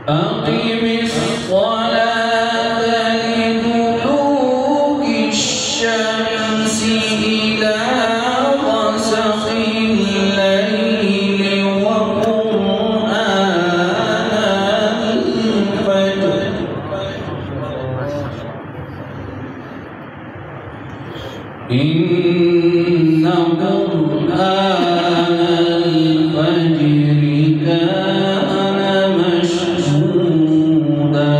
أقم الصلاة لدلوك الشمس إلى غسق الليل وقرآن الفجر إن قرآن الفجر كان مشهودا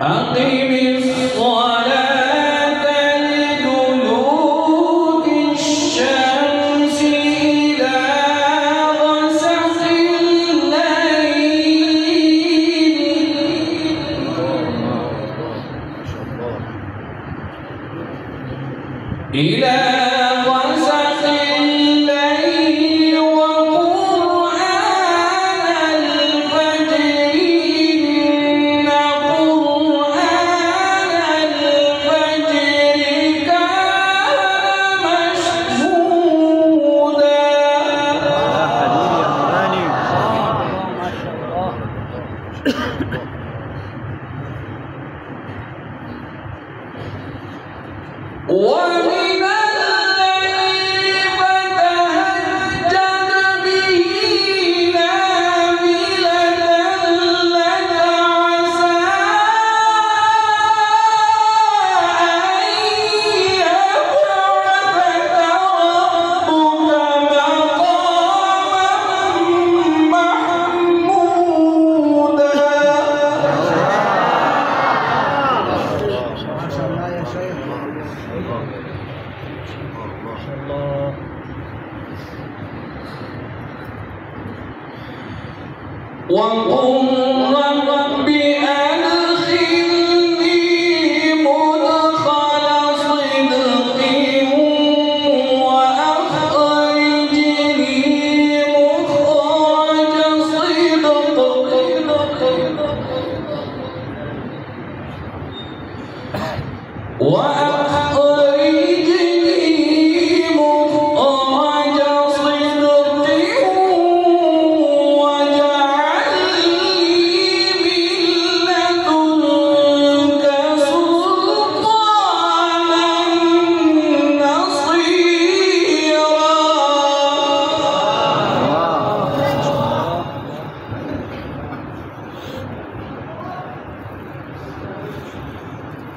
أقم الصلاة لدلوك الشمس إلى غسق الليل وقرآن الفجر إن قرآن الفجر كان مشهودا ومن الليل فتهجد به نافلة لك عسى أن يبعثك ربك مقاما محمودا وقل رب أدخلني مدخل صدق وأخرجني مخرج صدق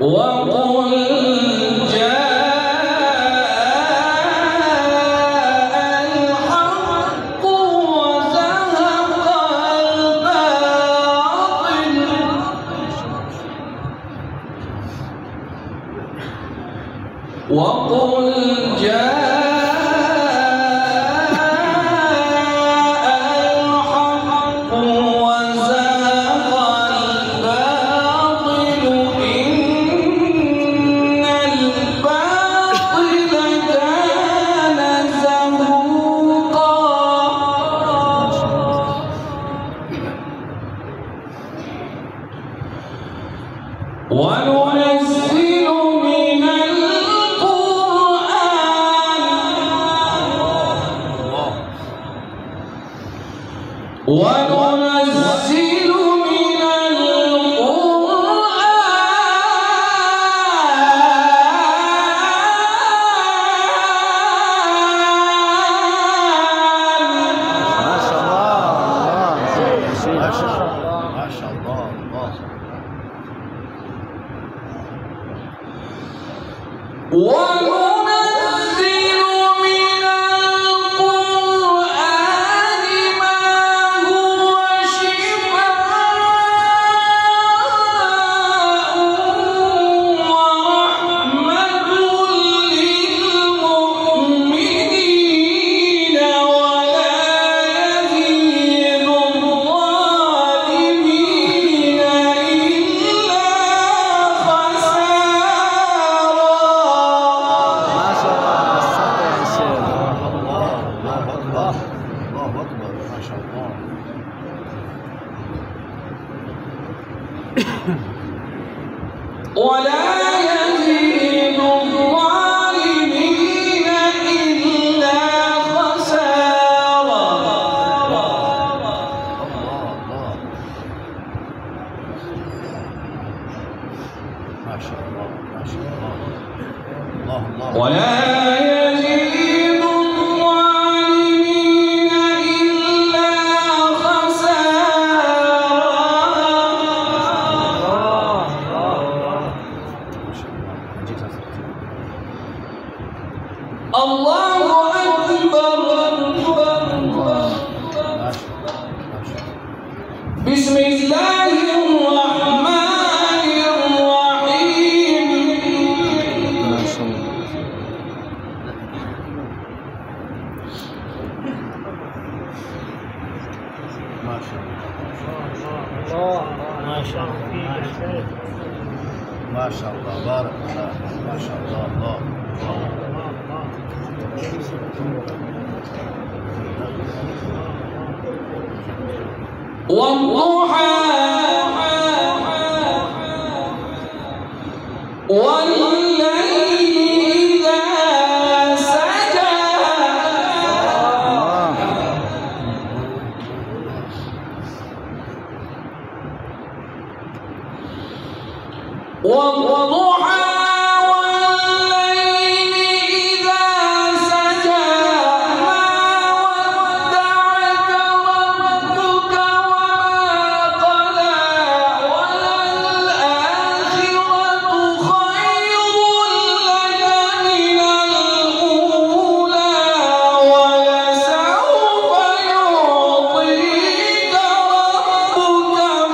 وقل جاء الحق وزهق الباطل وقل جاء الحق وزهق الباطل إن الباطل كان زهوقا وننزل من وننزل من القرآن ما هو شفاء ورحمة للمؤمنين ولا يزيد الظالمين إلا ولا يزيد الظالمين إلا خسارا. ما شاء الله ما شاء الله الله الله. ولا يزيد الظالمين إلا الله أكبر. بسم الله الرحمن الرحيم. ما شاء الله بارك الله ما شاء الله الله والضحى والليل إذا سجى والضحى والليل إذا سجى ما ودعك ربك وما قلى وللآخرة خير لك من الأولى ولسوف يعطيك ربك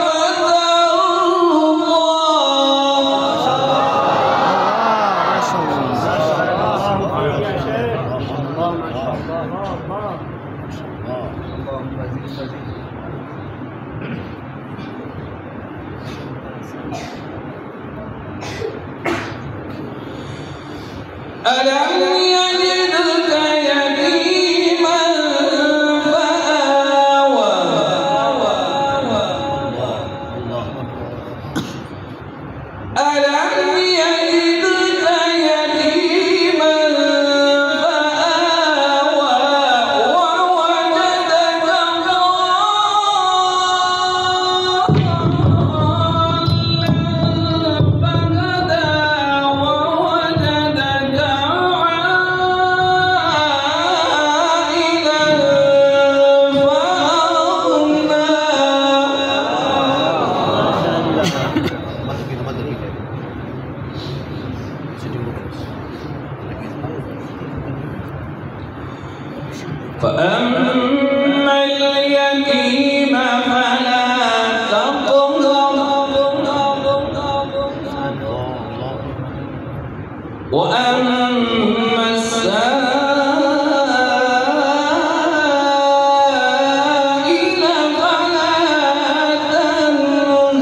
ألم يجدك يتيما فآوى ألم يجدك يتيما فآوى ووجدك ضالا فهدى ووجدك عائلا فأما اليتيم فلا تقهر وأما السائل فلا تنهر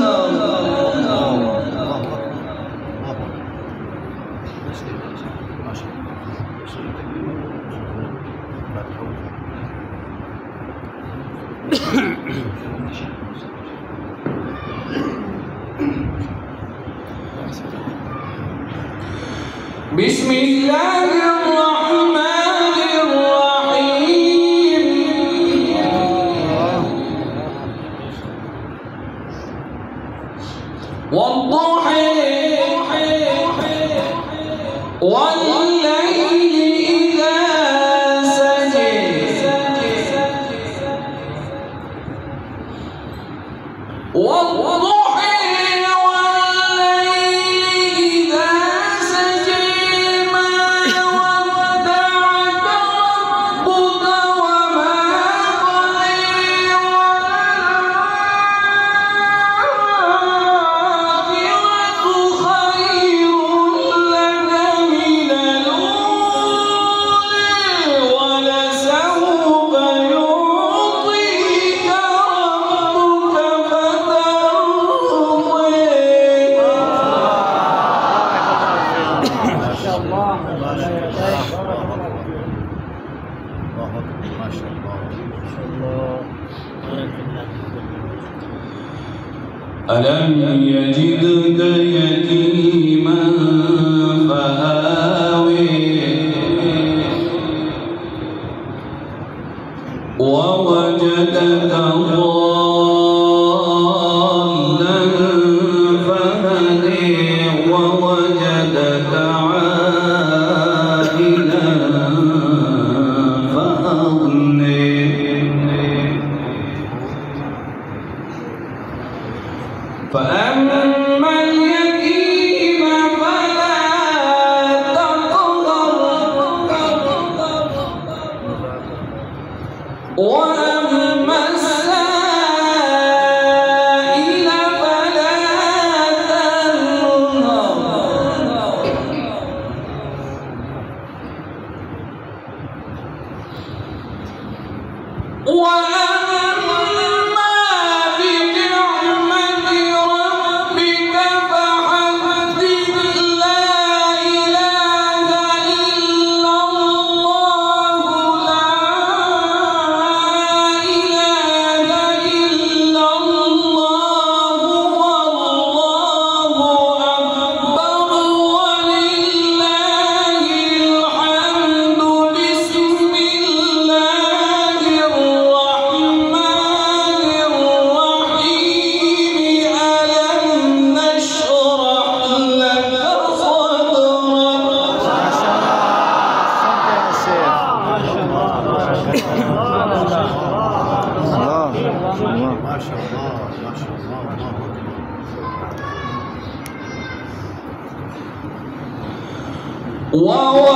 بسم الله الرحمن الرحيم. والضحى والليل إذا سجى والضحى والليل إذا سجى الله ما شاء الله. ألم يجدك يتيما فآوي ووجدك ضالا فهدي ووجدك عائلا فأغني فأما اليتيم فلا تقهر وأما السائل فلا تنهر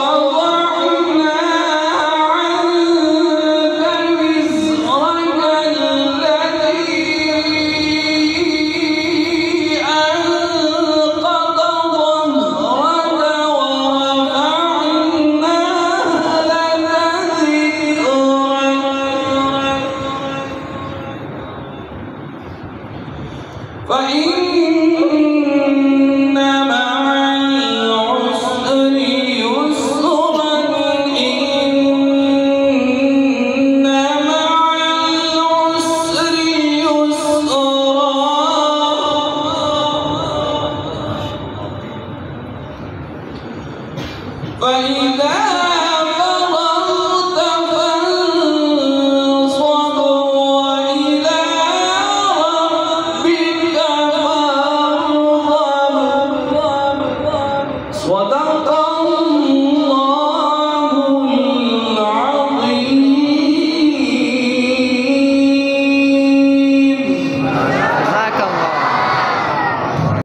ووضعنا عنك وزرك الذي أنقض ظهرك ورفعنا لك ذكرك فإن مع العسر يسرا إن مع العسر يسرا فإذا فرغت فانصب وإلى ربك فارغب صدق